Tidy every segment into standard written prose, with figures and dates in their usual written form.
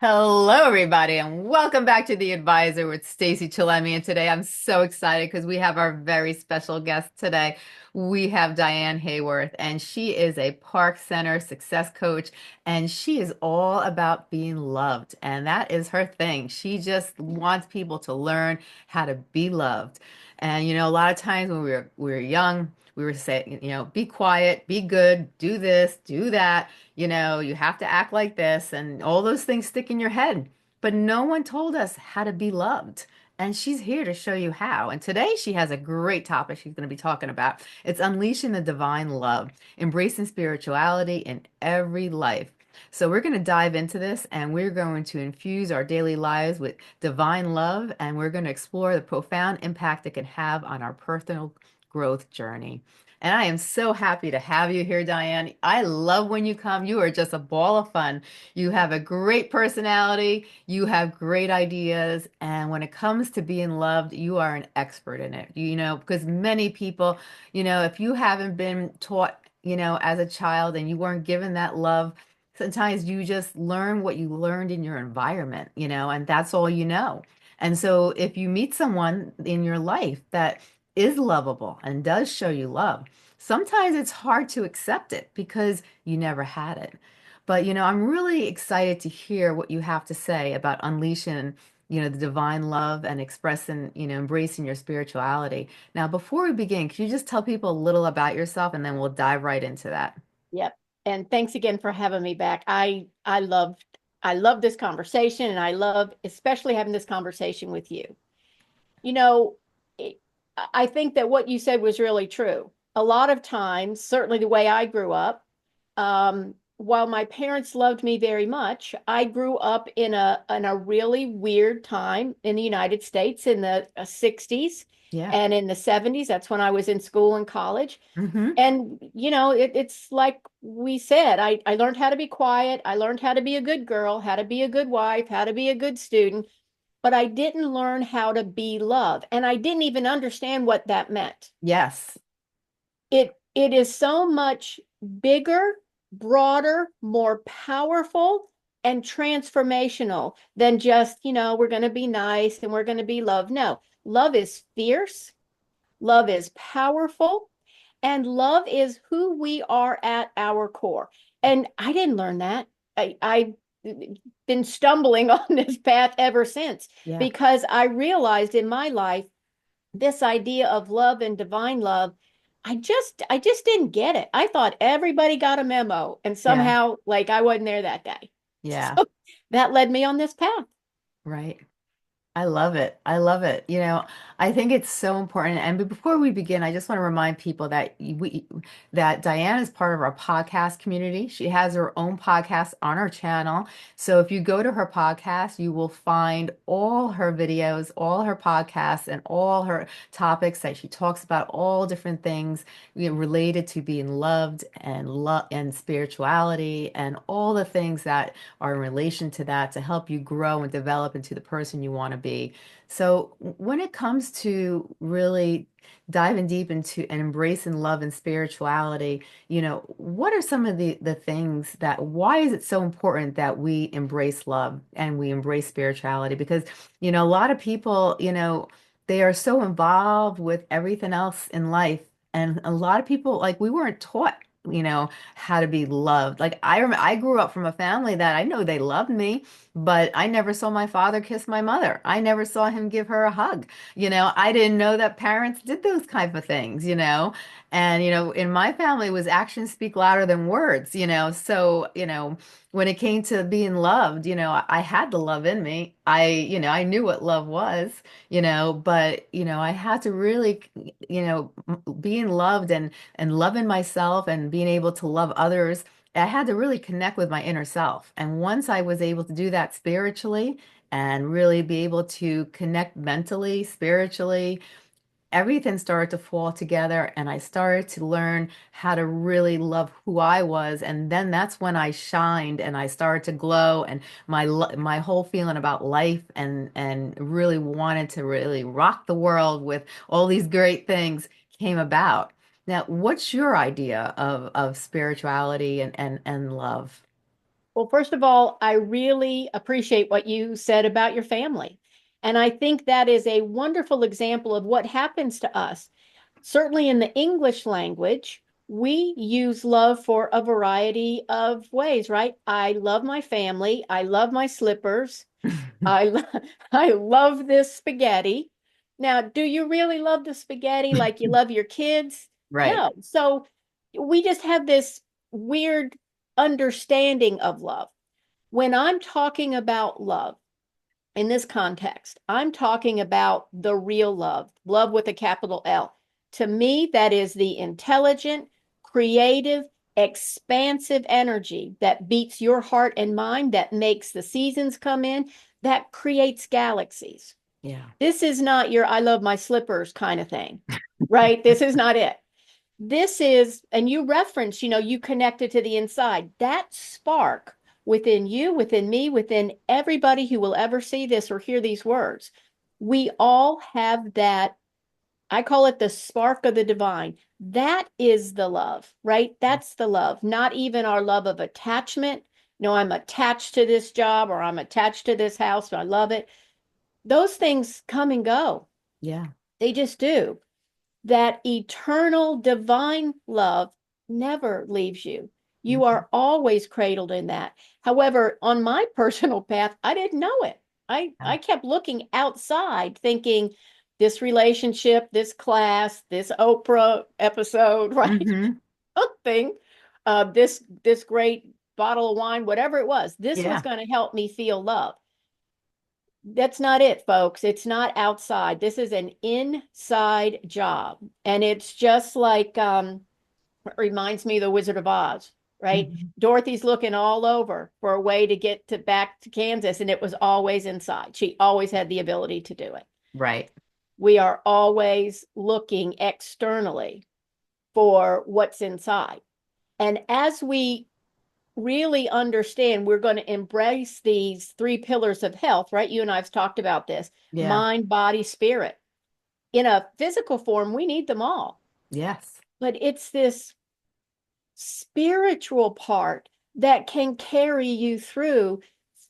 Hello, everybody, and welcome back to The Advisor with Stacey Chillemi. And today I'm so excited because we have our very special guest today. We have Diane Hayworth, and she is a Park Center success coach, and she is all about being loved. And that is her thing. She just wants people to learn how to be loved. And a lot of times when we were young, we were saying, be quiet, be good, do this, do that. You have to act like this, and all those things stick in your head. But no one told us how to be loved. And she's here to show you how. And today she has a great topic she's going to be talking about. It's unleashing the divine love, embracing spirituality in every life. So we're going to dive into this and we're going to infuse our daily lives with divine love, and we're going to explore the profound impact it can have on our personal growth journey. And I am so happy to have you here, Diane. I love when you come. You are just a ball of fun. You have a great personality, you have great ideas, and when it comes to being loved, you are an expert in it. Because many people, if you haven't been taught, as a child and you weren't given that love, sometimes you just learn what you learned in your environment, and that's all you know. And so if you meet someone in your life that is lovable and does show you love, sometimes it's hard to accept it because you never had it. But, I'm really excited to hear what you have to say about unleashing, the divine love and expressing, embracing your spirituality. Now, before we begin, can you just tell people a little about yourself and then we'll dive right into that? Yep. And thanks again for having me back. I love this conversation, and I love especially having this conversation with you. You know, it, I think that what you said was really true. A lot of times, certainly the way I grew up, while my parents loved me very much, I grew up in a really weird time in the United States in the 60s Yeah. and in the 70s. That's when I was in school and college. Hmm. And it's like we said, I learned how to be quiet. I learned how to be a good girl, how to be a good wife, how to be a good student, but I didn't learn how to be love. And I didn't even understand what that meant. Yes. It is so much bigger, broader, more powerful, and transformational than just, we're going to be nice and we're going to be love. No, love is fierce, love is powerful, and love is who we are at our core. And I didn't learn that. I've been stumbling on this path ever since Yeah. because I realized in my life this idea of love and divine love. I just didn't get it. I thought everybody got a memo, and Yeah. somehow like I wasn't there that day. Yeah. So that led me on this path. Right. I love it. I love it. I think it's so important. And before we begin, I just want to remind people that Diane is part of our podcast community. She has her own podcast on her channel. So if you go to her podcast, you will find all her videos, all her podcasts, and all her topics that she talks about, all different things, related to being loved and love and spirituality and all the things that are in relation to that to help you grow and develop into the person you want to be. So when it comes to really diving deep into and embracing love and spirituality, what are some of the things that why is it so important that we embrace love and we embrace spirituality? Because, a lot of people, they are so involved with everything else in life. And a lot of people, like, we weren't taught, how to be loved. Like I grew up from a family that I know they loved me, but I never saw my father kiss my mother. I never saw him give her a hug. I didn't know that parents did those type of things, And in my family it was actions speak louder than words, So, when it came to being loved, I had the love in me. I knew what love was, but I had to really, being loved and loving myself and being able to love others, I had to really connect with my inner self. And once I was able to do that spiritually and really be able to connect mentally, spiritually, everything started to fall together and I started to learn how to really love who I was. And then that's when I shined and I started to glow, and my whole feeling about life and really wanted to really rock the world with all these great things came about. Now, what's your idea of spirituality and love? Well, first of all, I really appreciate what you said about your family. And I think that is a wonderful example of what happens to us. Certainly in the English language, we use love for a variety of ways, right? I love my family. I love my slippers. I love this spaghetti. Now, do you really love the spaghetti like you love your kids? Right. No. So we just have this weird understanding of love. When I'm talking about love in this context, I'm talking about the real love, love with a capital L. To me, that is the intelligent, creative, expansive energy that beats your heart and mind, that makes the seasons come in, that creates galaxies. Yeah. This is not your I love my slippers kind of thing, right? This is not it. This is, and you reference, you connected to the inside. That spark within you, within me, within everybody who will ever see this or hear these words, we all have that. I call it the spark of the divine. That is the love, right? That's the love, not even our love of attachment. No, I'm attached to this job or I'm attached to this house. I love it. Those things come and go. Yeah. They just do. That eternal divine love never leaves you. You Mhm. are always cradled in that. However, on my personal path, I didn't know it. I Yeah. kept looking outside thinking this relationship, this class, this Oprah episode, right? Hmm. Something, this great bottle of wine, whatever it was, this was Yeah. going to help me feel love. That's not it, folks. It's not outside. This is an inside job. And it's just like it reminds me of the Wizard of Oz, right? Hmm. Dorothy's looking all over for a way to get to back to Kansas, and it was always inside. She always had the ability to do it. Right. We are always looking externally for what's inside. And as we really understand we're going to embrace these three pillars of health, right? You and I have talked about this: Yeah. mind, body, spirit. In a physical form, we need them all. Yes. But it's this spiritual part that can carry you through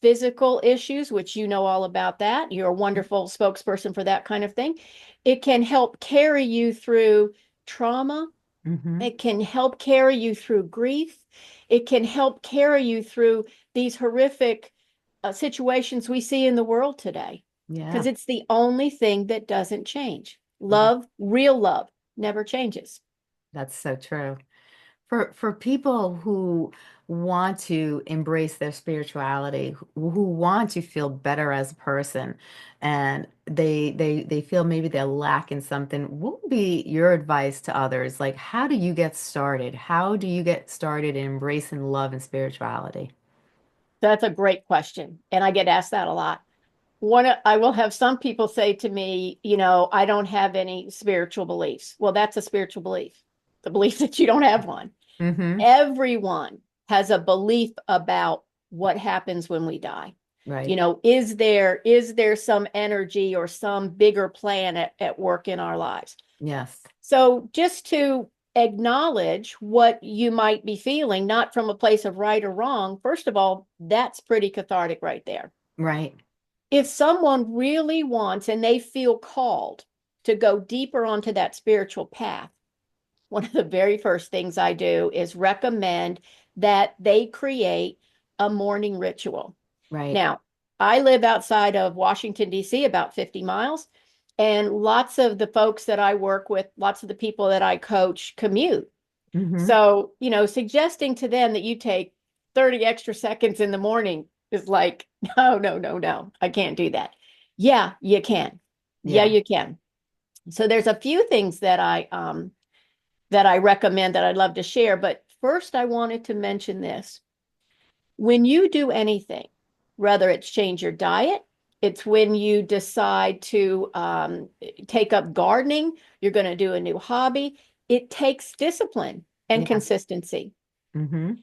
physical issues, which you know all about that. You're a wonderful spokesperson for that kind of thing. It can help carry you through trauma. Hmm. It can help carry you through grief. It can help carry you through these horrific situations we see in the world today, because Yeah. it's the only thing that doesn't change. Yeah. Love, real love, never changes. That's so true. For people who want to embrace their spirituality, who want to feel better as a person, and they feel maybe they're lacking something, what would be your advice to others? Like, how do you get started? How do you get started in embracing love and spirituality? That's a great question. And I get asked that a lot. I will have some people say to me, I don't have any spiritual beliefs. Well, that's a spiritual belief, the belief that you don't have one. Hmm. Everyone has a belief about what happens when we die. Right. Is there some energy or some bigger plan at work in our lives? Yes. So just to acknowledge what you might be feeling, not from a place of right or wrong, first of all, that's pretty cathartic right there. Right. If someone really wants and they feel called to go deeper onto that spiritual path, one of the very first things I do is recommend that they create a morning ritual. Right. Now, I live outside of Washington, D.C., about 50 miles, and lots of the folks that I work with, lots of the people that I coach commute. Hmm. So, suggesting to them that you take 30 extra seconds in the morning is like, no, no, no, no, I can't do that. Yeah, you can. Yeah, Yeah. you can. So there's a few things that I recommend that I'd love to share. But first, I wanted to mention this. When you do anything, whether it's change your diet, it's when you decide to take up gardening, you're going to do a new hobby, it takes discipline and Yeah. consistency. Hmm.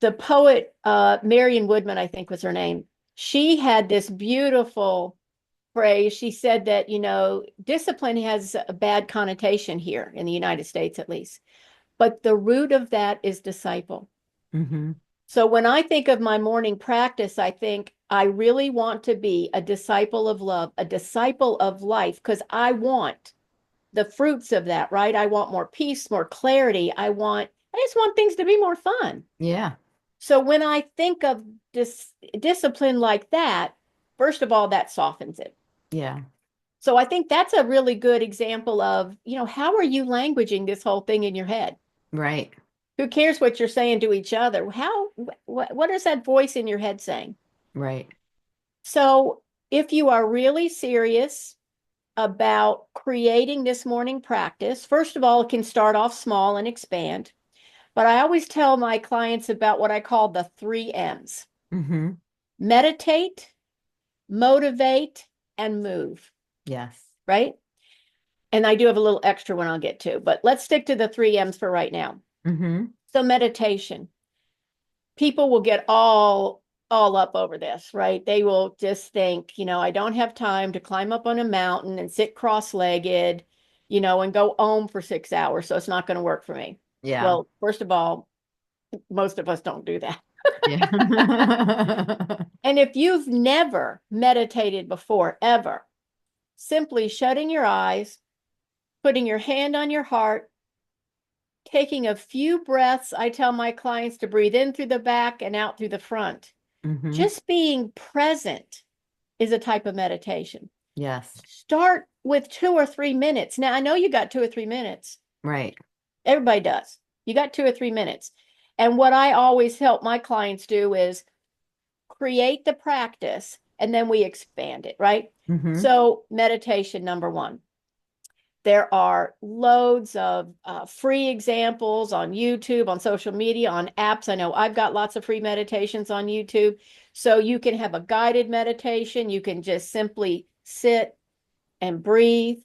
The poet, Marion Woodman, I think was her name, she had this beautiful phrase. She said that, discipline has a bad connotation here in the United States, at least. But the root of that is disciple. Hmm. So when I think of my morning practice, I think I really want to be a disciple of love, a disciple of life, because I want the fruits of that, right? I want more peace, more clarity. I just want things to be more fun. Yeah. So when I think of discipline like that, first of all, that softens it. Yeah. So I think that's a really good example of, how are you languaging this whole thing in your head? Right. Who cares what you're saying to each other? What is that voice in your head saying? Right. So if you are really serious about creating this morning practice, first of all, it can start off small and expand. But I always tell my clients about what I call the three M's: Mm-hmm. meditate, motivate, and move, Yes. right? And I do have a little extra one I'll get to, but let's stick to the three M's for right now. Mm-hmm. So meditation, people will get all up over this, right? They will just think, I don't have time to climb up on a mountain and sit cross-legged, and go home for 6 hours, so it's not going to work for me. Yeah. Well, first of all, most of us don't do that. Yeah. And if you've never meditated before, ever, simply shutting your eyes, putting your hand on your heart, taking a few breaths. I tell my clients to breathe in through the back and out through the front. Mm-hmm. Just being present is a type of meditation. Yes. Start with 2 or 3 minutes. Now, I know you got 2 or 3 minutes. Right. Everybody does. You got 2 or 3 minutes. And what I always help my clients do is create the practice and then we expand it, right? Mm-hmm. So, meditation, number one. There are loads of free examples on YouTube, on social media, on apps. I know I've got lots of free meditations on YouTube. So you can have a guided meditation. You can just simply sit and breathe.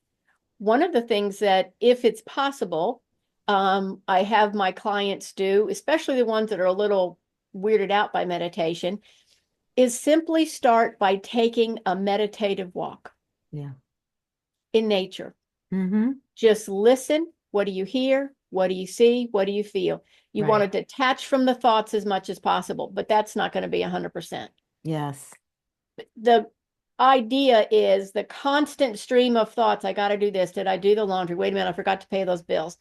One of the things that, if it's possible, I have my clients do, especially the ones that are a little weirded out by meditation, is simply start by taking a meditative walk Yeah. in nature. Mm-hmm. Just listen. What do you hear? What do you see? What do you feel? You want Right. to detach from the thoughts as much as possible, but that's not going to be 100%. Yes. The idea is the constant stream of thoughts. I got to do this. Did I do the laundry? Wait a minute, I forgot to pay those bills.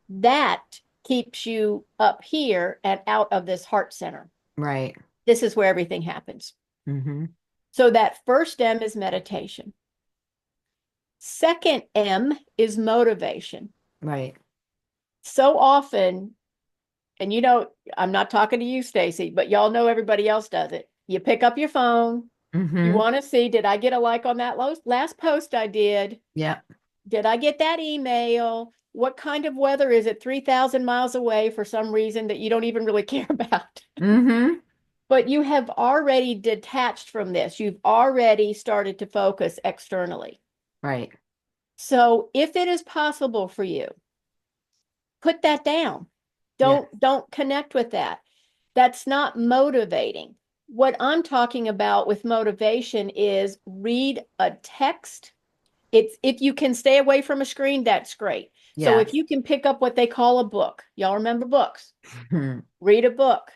That keeps you up here and out of this heart center. Right. This is where everything happens. Mm-hmm. So that first M is meditation. Second M is motivation. Right. So often, and I'm not talking to you, Stacy, but y'all know everybody else does it. You pick up your phone. You Mm-hmm. want to see, did I get a like on that last post I did? Yep. Did I get that email? What kind of weather is it 3,000 miles away for some reason that you don't even really care about? Mm-hmm. But you have already detached from this. You've already started to focus externally. Right. So if it is possible for you, put that down. Yeah. Don't connect with that. That's not motivating. What I'm talking about with motivation is read a text. It's if you can stay away from a screen, that's great. So if Yes. you can pick up what they call a book, y'all remember books, Hmm. read a book.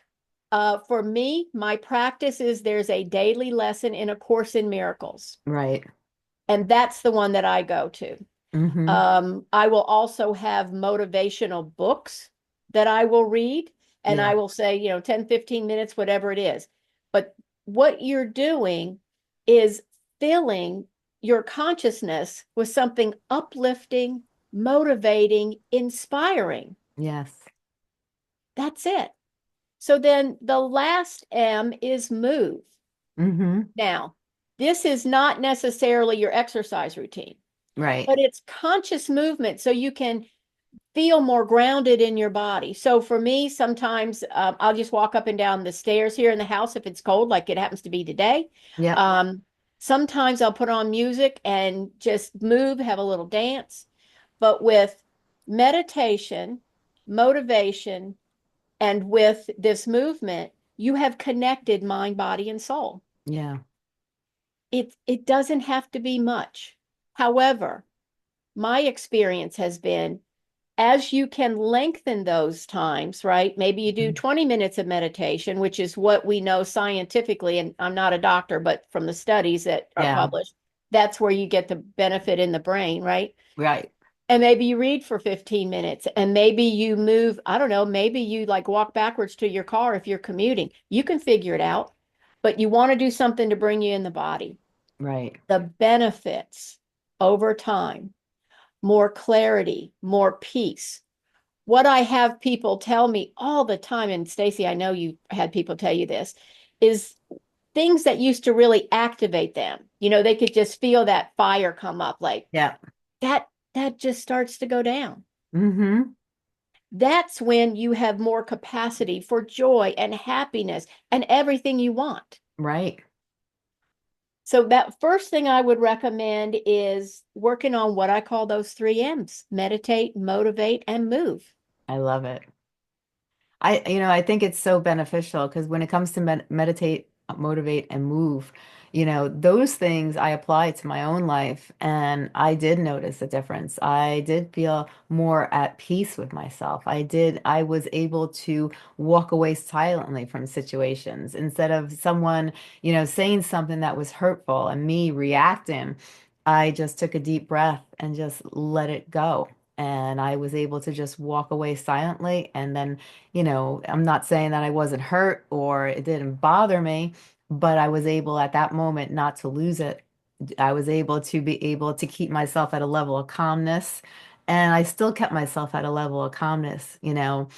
For me, my practice is there's a daily lesson in A Course in Miracles, Right. and that's the one that I go to. Mm-hmm. I will also have motivational books that I will read, and Yeah. I will say, 10, 15 minutes, whatever it is. But what you're doing is filling your consciousness with something uplifting, motivating, inspiring. Yes. That's it. So then the last M is move. Mm-hmm. Now, this is not necessarily your exercise routine, Right. but it's conscious movement so you can feel more grounded in your body. So for me, sometimes I'll just walk up and down the stairs here in the house if it's cold, like it happens to be today. Yep. Um, Sometimes I'll put on music and just move, have a little dance. But with meditation, motivation, and with this movement, you have connected mind, body, and soul. Yeah. It doesn't have to be much. However, my experience has been as you can lengthen those times, right? Maybe you do Mhm. 20 minutes of meditation, which is what we know scientifically, and I'm not a doctor, but from the studies that are Yeah, published, that's where you get the benefit in the brain, right? right, And maybe you read for 15 minutes and maybe you move, I don't know, maybe you like walk backwards to your car if you're commuting. You can figure it out, but you want to do something to bring you in the body. right. The benefits over time, more clarity, more peace. What I have people tell me all the time, and Stacy, I know you had people tell you this, is things that used to really activate them. They could just feel that fire come up, like Yeah. that, that just starts to go down. Mm-hmm. That's when you have more capacity for joy and happiness and everything you want. Right. So that first thing I would recommend is working on what I call those three M's: meditate, motivate, and move. I love it. I think it's so beneficial because when it comes to meditate, motivate, and move, those things I apply to my own life, and I did notice a difference. I did feel more at peace with myself. I was able to walk away silently from situations instead of someone, saying something that was hurtful and me reacting. I just took a deep breath and just let it go. And I was able to just walk away silently and then I'm not saying that I wasn't hurt or it didn't bother me, but I was able at that moment not to lose it. I was able to be able to keep myself at a level of calmness, and I still kept myself at a level of calmness. And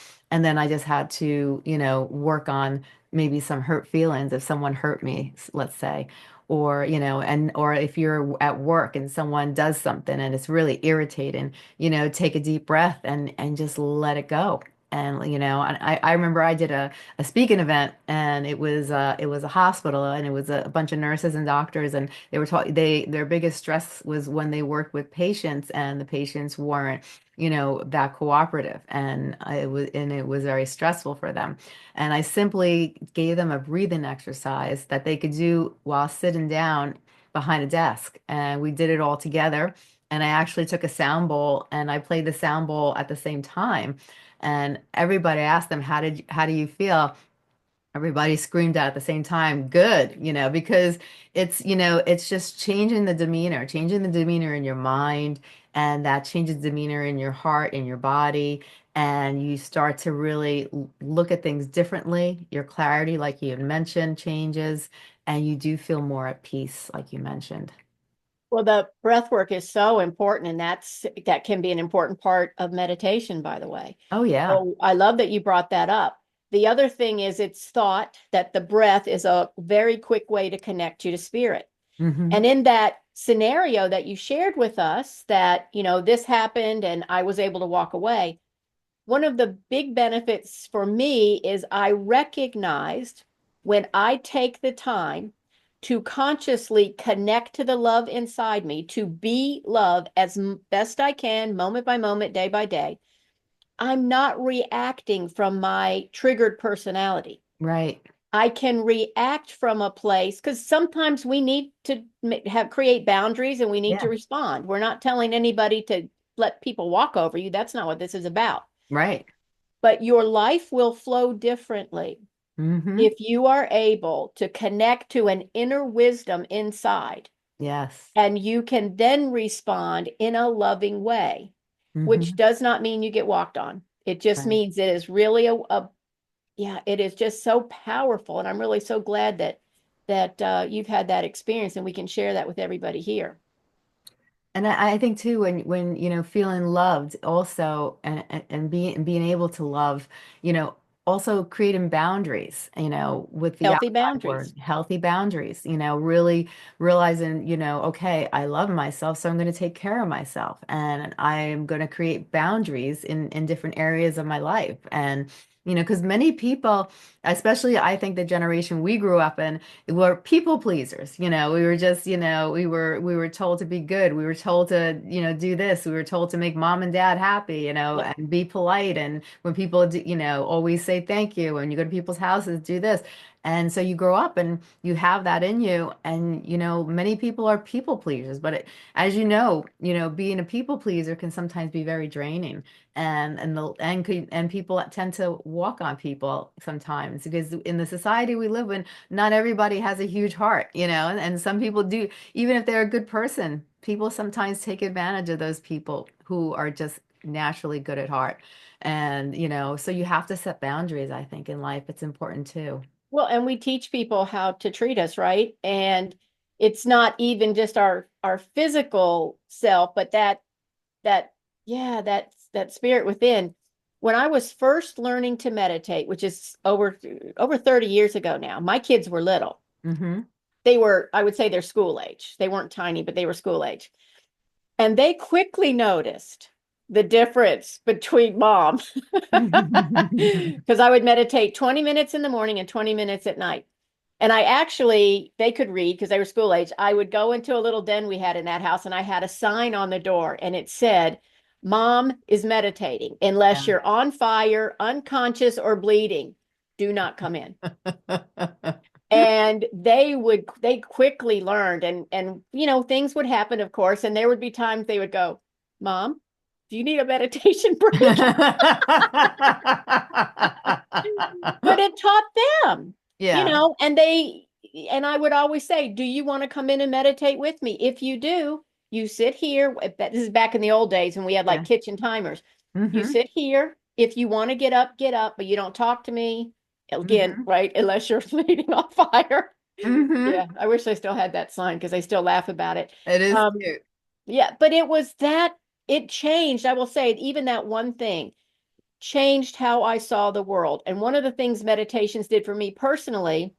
then I just had to, work on maybe some hurt feelings if someone hurt me, let's say. Or, or if you're at work and someone does something and it's really irritating, take a deep breath and just let it go. And and I remember I did a speaking event, and it was a hospital, and it was a bunch of nurses and doctors, and they were taught their biggest stress was when they worked with patients and the patients weren't that cooperative, and it was very stressful for them. And I simply gave them a breathing exercise that they could do while sitting down behind a desk, and we did it all together. And I actually took a sound bowl and I played the sound bowl at the same time, and everybody asked them, how do you feel? Everybody screamed out at the same time, good, because it's just changing the demeanor in your mind, and that changes demeanor in your heart, in your body, and you start to really look at things differently. Your clarity, like you had mentioned, changes, and you do feel more at peace, like you mentioned. Well, the breath work is so important, and that can be an important part of meditation, by the way. Oh yeah. So I love that you brought that up. The other thing is it's thought that the breath is a very quick way to connect you to spirit. Hmm. And in that scenario that you shared with us, that, this happened and I was able to walk away, one of the big benefits for me is I recognized when I take the time to consciously connect to the love inside me, to be love as best I can, moment by moment, day by day, I'm not reacting from my triggered personality. Right. I can react from a place because sometimes we need to have create boundaries and we need to Yeah. respond. We're not telling anybody to let people walk over you. That's not what this is about. Right. But your life will flow differently Hmm. if you are able to connect to an inner wisdom inside, Yes. and you can then respond in a loving way, which Hmm. does not mean you get walked on. It just Right. means it is really yeah, it is just so powerful. And I'm really so glad that you've had that experience and we can share that with everybody here. And I think too, when feeling loved also, and being able to love, you know also creating boundaries, with the Healthy outside world, boundaries. healthy boundaries, really realizing, okay, I love myself, so I'm going to take care of myself, and I am going to create boundaries in different areas of my life. And because many people, especially I think the generation we grew up in, were people pleasers. We were just, we were told to be good. We were told to, do this. We were told to make mom and dad happy, Yep. and be polite. And when people do, always say thank you. When you go to people's houses, do this. And so you grow up and you have that in you. And, many people are people pleasers, but as being a people pleaser can sometimes be very draining. And people tend to walk on people sometimes because in the society we live in, not everybody has a huge heart, and some people do, even if they're a good person, people sometimes take advantage of those people who are just naturally good at heart. And, so you have to set boundaries, I think, in life. It's important too. Well, and we teach people how to treat us, right? And it's not even just our physical self, but that yeah, that spirit within. When I was first learning to meditate, which is over 30 years ago now, my kids were little. Hmm. They were, I would say they're school age. They weren't tiny, but they were school age. And they quickly noticed the difference between mom, because I would meditate 20 minutes in the morning and 20 minutes at night. And they could read because they were school age. I would go into a little den we had in that house, and I had a sign on the door, and it said, Mom is meditating. Unless Yeah. you're on fire, unconscious, or bleeding, do not come in. And they quickly learned, and things would happen, of course, and there would be times they would go, Mom, do you need a meditation break? But it taught them, Yeah. and I would always say, do you want to come in and meditate with me? If you do, you sit here. This is back in the old days when we had like Yeah. kitchen timers. You Hmm. sit here. If you want to get up, but you don't talk to me again, Hmm. right? Unless you're leading on fire. Hmm. Yeah, I wish I still had that sign because I still laugh about it. It is Um, cute. yeah, but it changed. I will say, even that one thing changed how I saw the world. And one of the things meditations did for me personally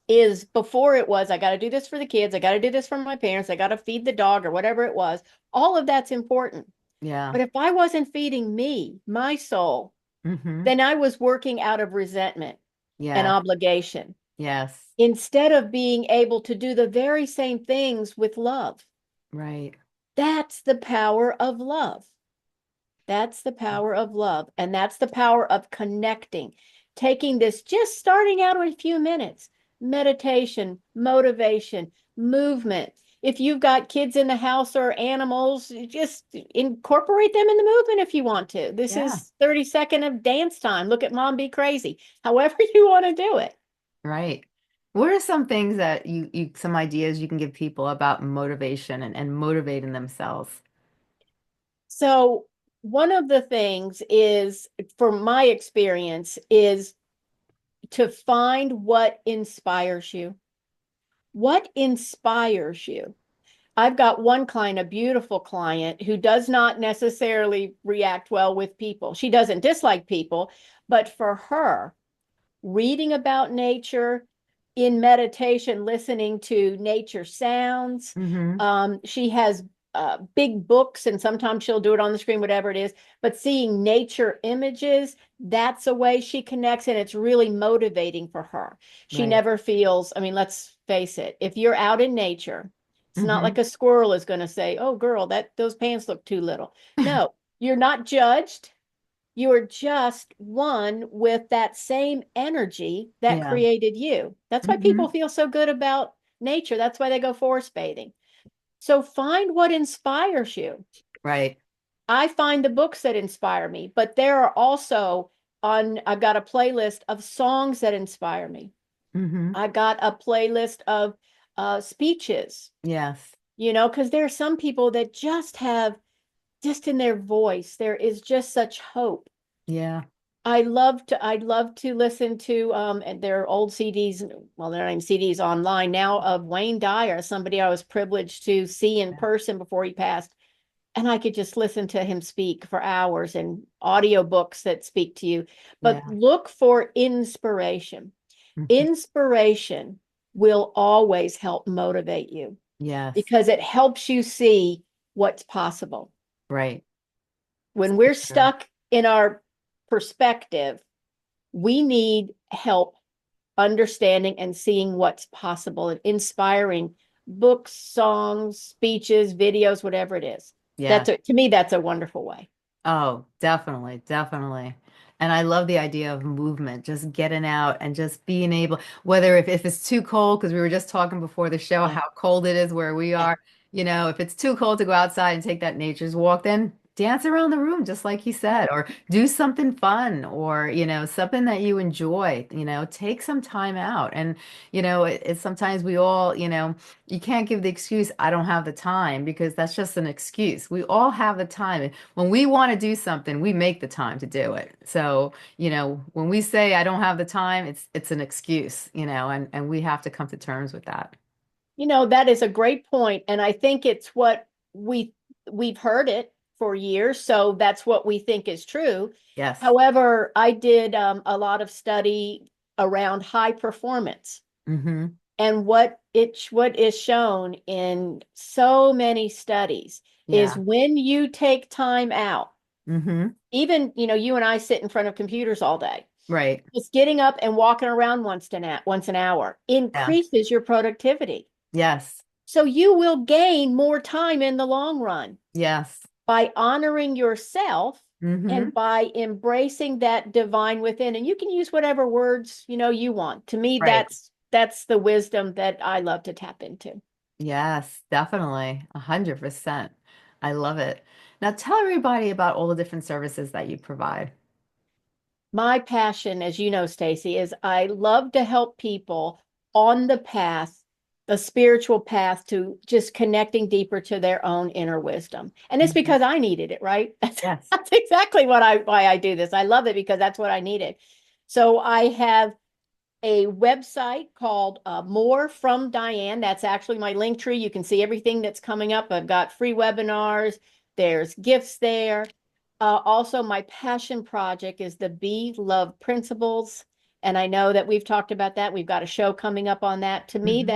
is before it was, I got to do this for the kids, I got to do this for my parents, I got to feed the dog or whatever it was. All of that's important. Yeah. But if I wasn't feeding me, my soul, Hmm. then I was working out of resentment and Yeah. obligation Yes. instead of being able to do the very same things with love. Right. That's the power of love. That's the power of love. And that's the power of connecting, taking this, just starting out in a few minutes, meditation, motivation, movement. If you've got kids in the house or animals, just incorporate them in the movement if you want to. This Yeah. is 30 seconds of dance time. Look at mom be crazy. However you want to do it. Right. What are some things that some ideas you can give people about motivation and motivating themselves? So, one of the things is, from my experience, is to find what inspires you. What inspires you? I've got one client, a beautiful client, who does not necessarily react well with people. She doesn't dislike people, but for her, reading about nature, in meditation, listening to nature sounds. Hmm. She has big books, and sometimes she'll do it on the screen, whatever it is. But seeing nature images, that's a way she connects, and it's really motivating for her. She Right. never feels, I mean, let's face it, if you're out in nature, it's not like Hmm. a squirrel is going to say, "Oh, girl, that those pants look too little." No, you're not judged. You are just one with that same energy that Yeah. created you. That's why people Hmm. feel so good about nature. That's why they go forest bathing. So find what inspires you. Right. I find the books that inspire me, but there are also I've got a playlist of songs that inspire me. Hmm. I've got a playlist of speeches, Yes. because there are some people that just in their voice, there is just such hope. Yeah. I'd love to listen to and their old CDs, well, they're not even CDs online now, of Wayne Dyer, somebody I was privileged to see in person before he passed. And I could just listen to him speak for hours, and audiobooks that speak to you. But Yeah. look for inspiration. Hmm. Inspiration will always help motivate you Yes. because it helps you see what's possible. Right. When we're True. stuck in our perspective, we need help understanding and seeing what's possible and inspiring books, songs, speeches, videos, whatever it is. Yeah. To me, that's a wonderful way. Oh, definitely, definitely. And I love the idea of movement, just getting out and just being able, whether if it's too cold, because we were just talking before the show Yeah. how cold it is where we Yeah. are, if it's too cold to go outside and take that nature's walk, then dance around the room, just like he said, or do something fun or, something that you enjoy, take some time out. And, it's sometimes we all, you can't give the excuse, I don't have the time, because that's just an excuse. We all have the time. When we want to do something, we make the time to do it. So, when we say I don't have the time, it's an excuse, and we have to come to terms with that. That is a great point, and I think it's what we've heard it for years, so that's what we think is true. Yes. However, I did a lot of study around high performance, Mm-hmm. and what is shown in so many studies is Yeah. when you take time out, Mm-hmm. even you and I sit in front of computers all day. Right. Just getting up and walking around once an hour Yeah. increases your productivity. Yes. So you will gain more time in the long run Yes. by honoring yourself Mm-hmm. and by embracing that divine within. And you can use whatever words, you want. To me, Right. that's the wisdom that I love to tap into. Yes, definitely. 100%. I love it. Now tell everybody about all the different services that you provide. My passion, as you know, Stacy, is I love to help people on the path, the spiritual path to just connecting deeper to their own inner wisdom. And it's Mhm. because I needed it, right? That's, Yes. that's exactly why I do this. I love it because that's what I needed. So I have a website called More from Diane. That's actually my link tree. You can see everything that's coming up. I've got free webinars, there's gifts there. Also, my passion project is the Be Love Principles. And I know that we've talked about that. We've got a show coming up on that. To me, Hmm.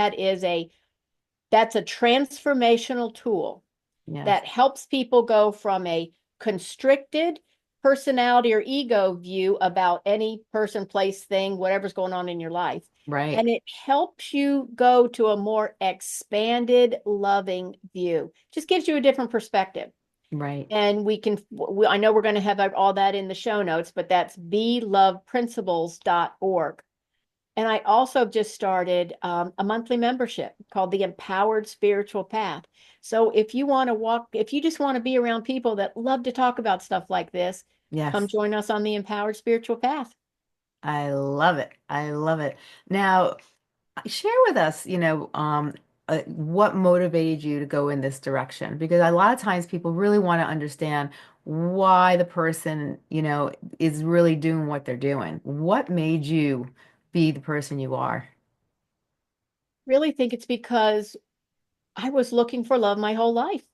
that's a transformational tool Yes. that helps people go from a constricted personality or ego view about any person, place, thing, whatever's going on in your life. Right. And it helps you go to a more expanded, loving view. Just gives you a different perspective. Right. And I know we're going to have all that in the show notes, but that's beloveprinciples.org. And I also just started a monthly membership called the Empowered Spiritual Path. So if you just want to be around people that love to talk about stuff like this, come Yes. join us on the Empowered Spiritual Path. I love it. I love it. Now, share with us, what motivated you to go in this direction? Because a lot of times people really want to understand why the person, is really doing what they're doing. What made you be the person you are? Really think it's because I was looking for love my whole life.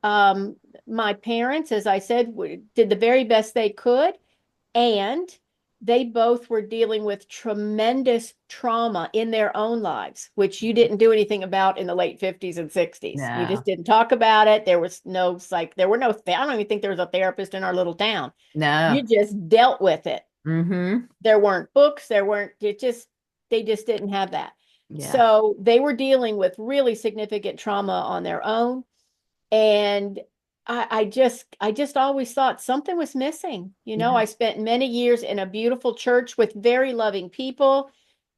Um, my parents, as I said, did the very best they could. And they both were dealing with tremendous trauma in their own lives, which you didn't do anything about in the late 50s and 60s. You just No, didn't talk about it. There was no there were no, I don't even think there was a therapist in our little town. no. You just dealt with it. Mm-hmm. There weren't books, they just didn't have that. Yeah. So they were dealing with really significant trauma on their own. And I just always thought something was missing. Yeah. I spent many years in a beautiful church with very loving people,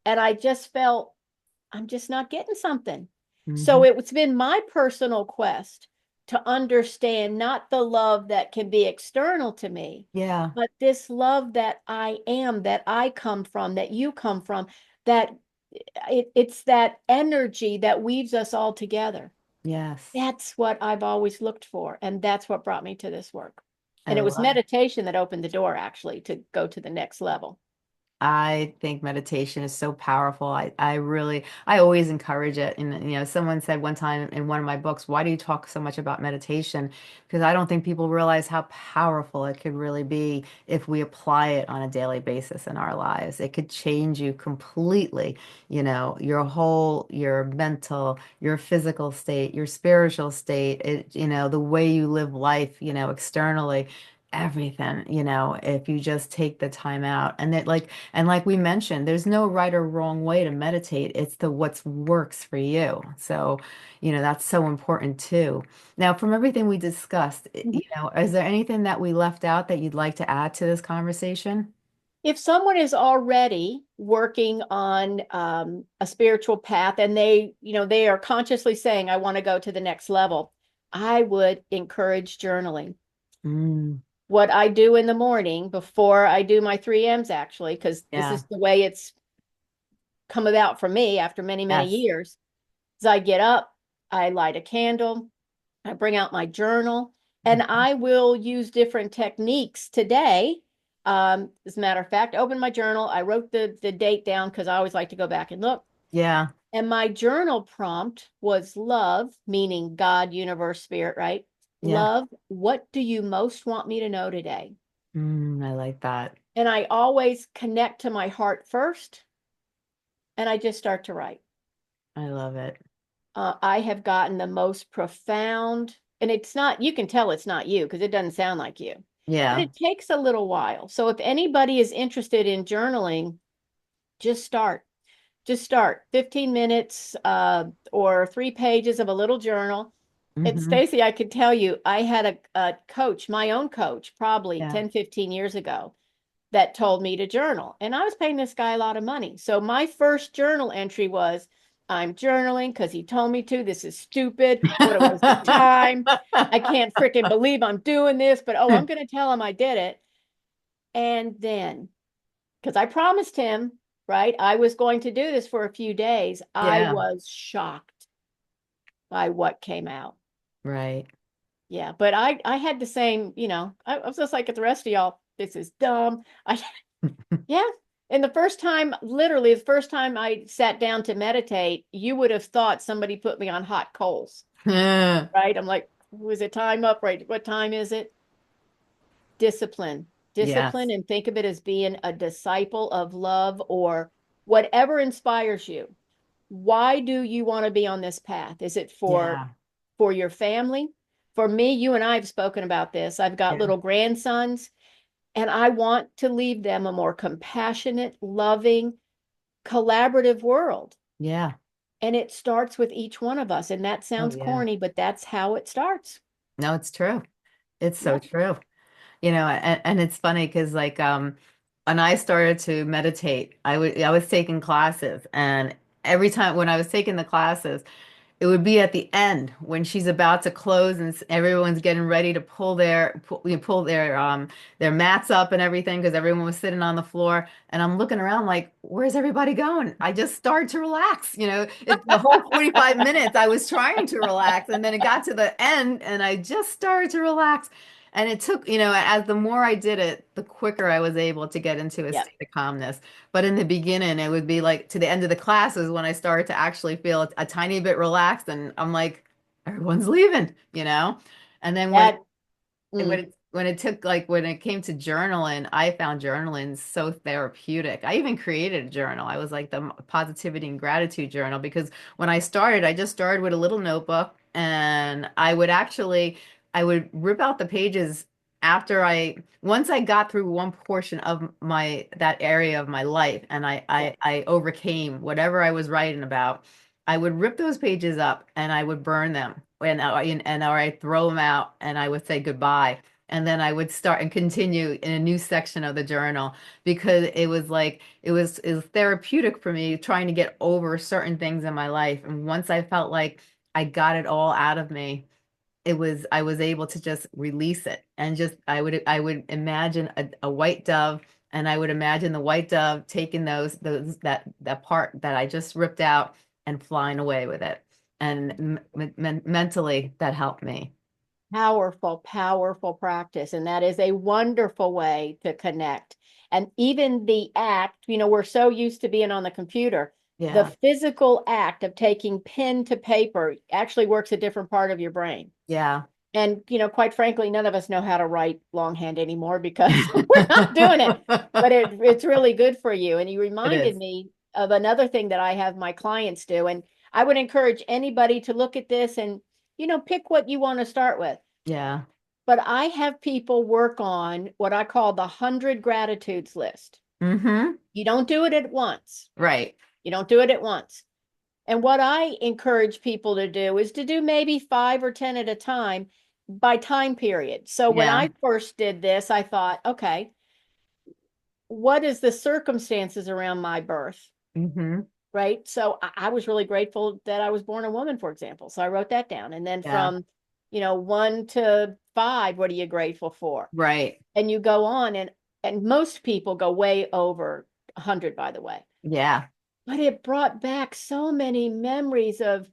and I just felt I'm just not getting something. Mm-hmm. So it's been my personal quest to understand not the love that can be external to me, Yeah. but this love that I am, that I come from, that you come from, that it's that energy that weaves us all together. Yes. That's what I've always looked for. And that's what brought me to this work. I And it was love it. meditation that opened the door actually to go to the next level. I think meditation is so powerful. I always encourage it. And, someone said one time in one of my books, why do you talk so much about meditation? Because I don't think people realize how powerful it could really be if we apply it on a daily basis in our lives. It could change you completely, your mental, your physical state, your spiritual state, the way you live life, externally. everything, if you just take the time out. And like we mentioned, there's no right or wrong way to meditate. It's the what works for you. So, that's so important too. Now, from everything we discussed, is there anything that we left out that you'd like to add to this conversation? If someone is already working on a spiritual path and they are consciously saying, I want to go to the next level, I would encourage journaling. Mm, What I do in the morning before I do my 3 M's, actually, because this yeah. is the way it's come about for me after many, many Yes. years, is I get up, I light a candle, I bring out my journal, and I will use different techniques today. As a matter of fact, I opened my journal. I wrote the date down because I always like to go back and look. Yeah. And my journal prompt was love, meaning God, universe, spirit, right? Yeah. Love, what do you most want me to know today? I like that. And I always connect to my heart first, and I just start to write. I love it. I have gotten the most profound, and it's not, you can tell it's not you because it doesn't sound like you, but Yeah. it takes a little while. So if anybody is interested in journaling, just start. Just start 15 minutes or 3 pages of a little journal. And Hmm. Stacy, I could tell you, I had a coach, my own coach, probably Yeah. 10, 15 years ago, that told me to journal. And I was paying this guy a lot of money. So my first journal entry was, I'm journaling because he told me to. This is stupid. What a waste of time. I can't freaking believe I'm doing this, but oh, I'm going to tell him I did it. And then, because I promised him, right, I was going to do this for a few days, I Yeah. was shocked by what came out. Right. Yeah, but I had the same, I was just like the rest of y'all, this is dumb. Yeah. And the first time, literally, the first time I sat down to meditate, you would have thought somebody put me on hot coals, right? I'm like, was it time up? Right. What time is it? Discipline, discipline, Yes. and think of it as being a disciple of love or whatever inspires you. Why do you want to be on this path? Is it Yeah. for your family? For me, you and I have spoken about this. I've got Yeah. little grandsons, and I want to leave them a more compassionate, loving, collaborative world. Yeah. And it starts with each one of us. And that Oh, sounds yeah. corny, but that's how it starts. No, it's true. It's so Yep. true. And it's funny because when I started to meditate, I was taking classes, and every time when I was taking the classes, it would be at the end when she's about to close and everyone's getting ready to pull their mats up and everything because everyone was sitting on the floor. And I'm looking around like, where's everybody going? I just started to relax. It's the whole 45 minutes I was trying to relax. And then it got to the end and I just started to relax. And it took, as the more I did it, the quicker I was able to get into a Yep. state of calmness. But in the beginning, it would be like to the end of the classes when I started to actually feel a tiny bit relaxed, and I'm like, everyone's leaving. And then when That, mm, when it came to journaling, I found journaling so therapeutic. I even created a journal. I was like the positivity and gratitude journal because when I started, I just started with a little notebook and I would rip out the pages after once I got through one portion of that area of my life and yep. I overcame whatever I was writing about. I would rip those pages up and I would burn them or I'd throw them out and I would say goodbye. And then I would start and continue in a new section of the journal because it was therapeutic for me trying to get over certain things in my life. And once I felt like I got it all out of me, I was able to just release it and just I would imagine a white dove and I would imagine the white dove taking that part that I just ripped out and flying away with it. And mentally that helped me. Powerful, powerful practice. And that is a wonderful way to connect. And even the act, we're so used to being on the computer. The Yeah. physical act of taking pen to paper actually works a different part of your brain. Yeah. And, quite frankly, none of us know how to write longhand anymore because we're not doing it. But it's really good for you. And you It reminded is. me of another thing that I have my clients do. And I would encourage anybody to look at this and, pick what you want to start with. Yeah. but I have people work on what I call the 100 gratitudes list. Mm-hmm. You don't do it at once. Right. You don't do it at once. And what I encourage people to do is to do maybe 5 or 10 at a time by time period. So when Yeah. I first did this, I thought, okay, what is the circumstances around my birth? Mm-hmm. Right. So I was really grateful that I was born a woman, for example. So I wrote that down. And then Yeah. from, 1 to 5, what are you grateful for? Right. And you go on, and most people go way over 100, by the way. Yeah. But it brought back so many memories of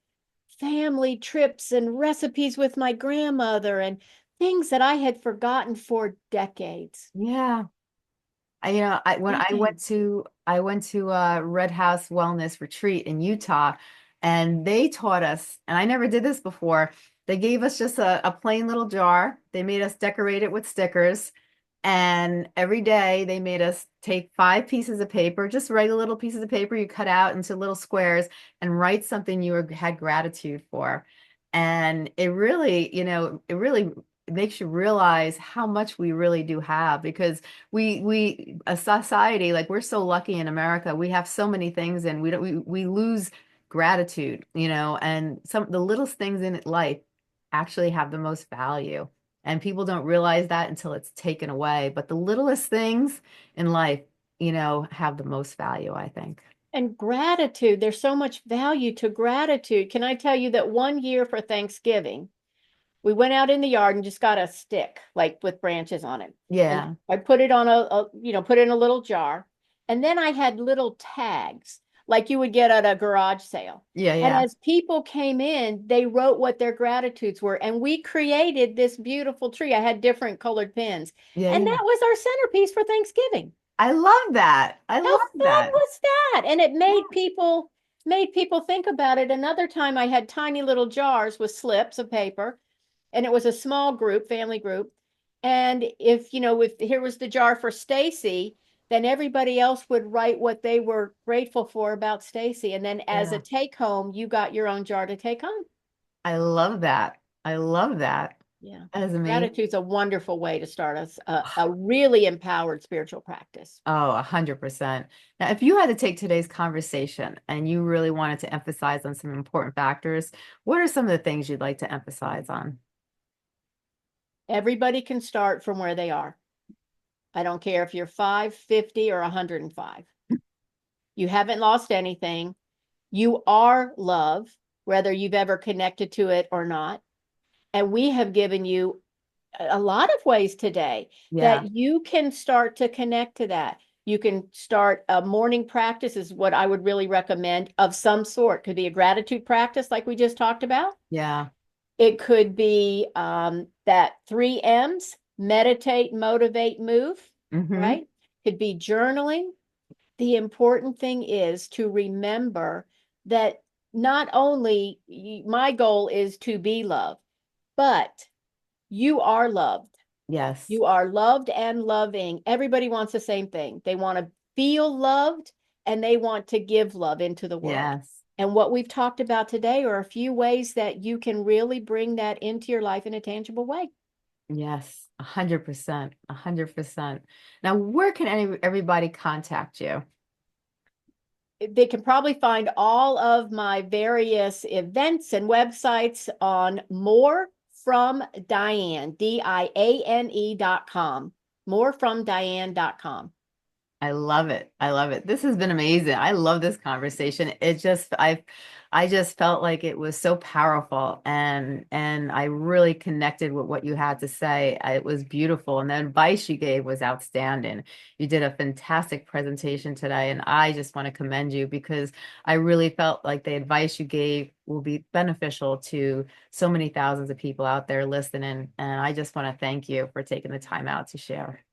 family trips and recipes with my grandmother and things that I had forgotten for decades. Yeah. When Decades. I went to Red House Wellness Retreat in Utah, and they taught us, and I never did this before. They gave us just a plain little jar. They made us decorate it with stickers, and every day they made us take 5 pieces of paper, just regular little pieces of paper you cut out into little squares, and write something had gratitude for. And it really makes you realize how much we really do have, because a society, like, we're so lucky in America. We have so many things, and we lose gratitude, and the littlest things in life actually have the most value. And people don't realize that until it's taken away. But the littlest things in life, have the most value, I think. And gratitude, there's so much value to gratitude. Can I tell you that one year for Thanksgiving, we went out in the yard and just got a stick, like with branches on it. And Yeah. I put it on put it in a little jar. And then I had little tags like you would get at a garage sale. Yeah, And yeah. as people came in, they wrote what their gratitudes were. And we created this beautiful tree. I had different colored pins. Yeah, And yeah. that was our centerpiece for Thanksgiving. I love that. I How love fun that. was that? And it Yeah. made people think about it. Another time I had tiny little jars with slips of paper, and it was a small group, family group. And if here was the jar for Stacy, then everybody else would write what they were grateful for about Stacy. And then as a Yeah. take home, you got your own jar to take home. I love that. I love that. Yeah. That is amazing. Gratitude's a wonderful way to start a really empowered spiritual practice. Oh, 100%. Now, if you had to take today's conversation and you really wanted to emphasize on some important factors, what are some of the things you'd like to emphasize on? Everybody can start from where they are. I don't care if you're 5, 50, or 105. You haven't lost anything. You are love, whether you've ever connected to it or not. And we have given you a lot of ways today Yeah, that you can start to connect to that. You can start a morning practice, is what I would really recommend, of some sort. Could be a gratitude practice like we just talked about. yeah. It could be that 3 M's: meditate, motivate, move, Mm-hmm. right? Could be journaling. The important thing is to remember that not only my goal is to be loved, but you are loved. Yes, You are loved and loving. Everybody wants the same thing. They want to feel loved and they want to give love into the world. yes, And what we've talked about today are a few ways that you can really bring that into your life in a tangible way. yes. 100%. 100%. Now, where can everybody contact you? They can probably find all of my various events and websites on More From Diane, DIANE.com, morefromdiane.com. I love it. I love it. This has been amazing. I love this conversation. I just felt like it was so powerful, and I really connected with what you had to say. It was beautiful, and the advice you gave was outstanding. You did a fantastic presentation today, and I just want to commend you, because I really felt like the advice you gave will be beneficial to so many thousands of people out there listening. And I just want to thank you for taking the time out to share.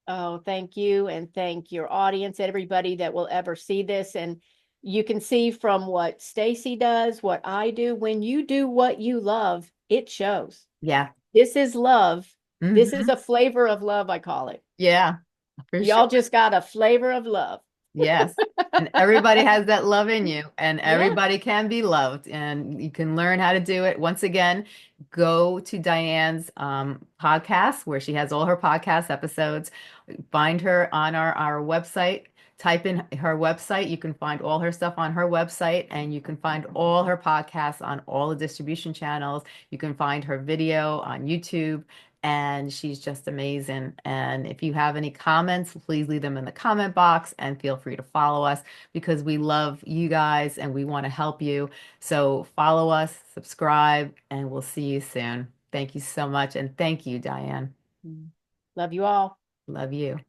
Oh, thank you. And thank your audience, everybody that will ever see this. And you can see from what Stacy does, what I do, when you do what you love, it shows. Yeah. This is love. This is Hmm. a flavor of love, I call it. Yeah, for sure. Y'all just got a flavor of love. Yes. And everybody has that love in you, and Yeah. everybody can be loved, and you can learn how to do it. Once again, go to Diane's podcast where she has all her podcast episodes. Find her on our website. Type in her website. You can find all her stuff on her website, and you can find all her podcasts on all the distribution channels. You can find her video on YouTube, and she's just amazing. And if you have any comments, please leave them in the comment box and feel free to follow us because we love you guys and we want to help you. So follow us, subscribe, and we'll see you soon. Thank you so much. And thank you, Diane. Mm. Love you all. Love you.